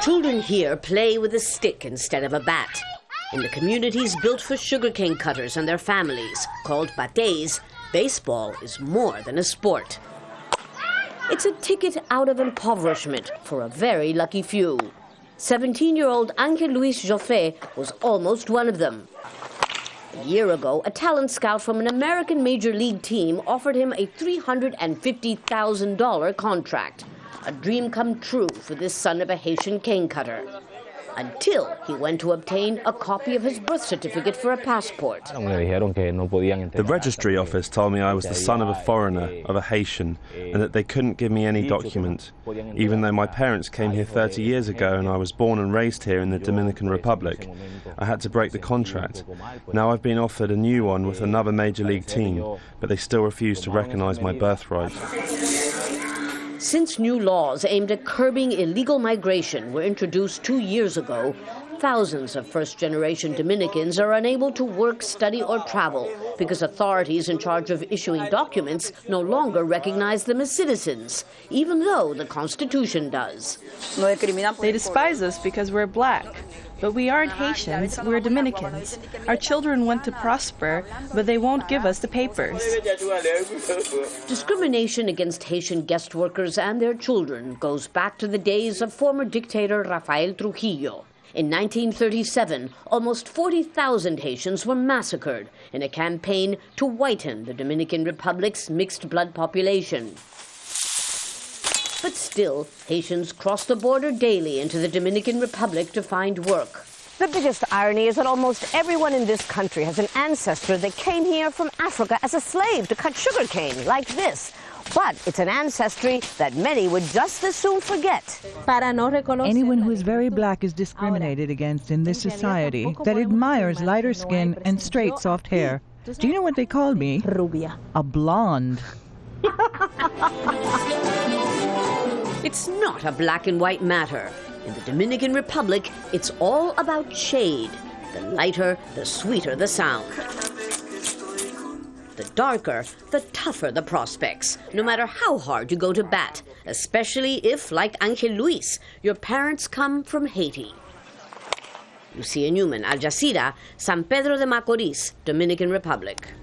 Children here play with a stick instead of a bat. In the communities built for sugarcane cutters and their families, called batés, baseball is more than a sport. It's a ticket out of impoverishment for a very lucky few. 17-year-old Angel Luis Joffé was almost one of them. A year ago, a talent scout from an American major league team offered him a $350,000 contract. A dream come true for this son of a Haitian cane cutter. Until he went to obtain a copy of his birth certificate for a passport. The registry office told me I was the son of a foreigner, of a Haitian, and that they couldn't give me any document, even though my parents came here 30 years ago and I was born and raised here in the Dominican Republic. I had to break the contract. Now I've been offered a new one with another major league team, but they still refuse to recognize my birthright. Since new laws aimed at curbing illegal migration were introduced 2 years ago, thousands of first-generation Dominicans are unable to work, study, or travel because authorities in charge of issuing documents no longer recognize them as citizens, even though the Constitution does. They despise us because we're black. But we aren't Haitians, we're Dominicans. Our children want to prosper, but they won't give us the papers. Discrimination against Haitian guest workers and their children goes back to the days of former dictator Rafael Trujillo. In 1937, almost 40,000 Haitians were massacred in a campaign to whiten the Dominican Republic's mixed-blood population. But still, Haitians cross the border daily into the Dominican Republic to find work. The biggest irony is that almost everyone in this country has an ancestor that came here from Africa as a slave to cut sugarcane, like this. But it's an ancestry that many would just as soon forget. Anyone who is very black is discriminated against in this society that admires lighter skin and straight, soft hair. Do you know what they call me? Rubia. A blonde. It's not a black and white matter. In the Dominican Republic, it's all about shade. The lighter, the sweeter the sound. The darker, the tougher the prospects, no matter how hard you go to bat, especially if, like Angel Luis, your parents come from Haiti. Lucia, Newman, Jazeera, San Pedro de MACORIS, Dominican Republic.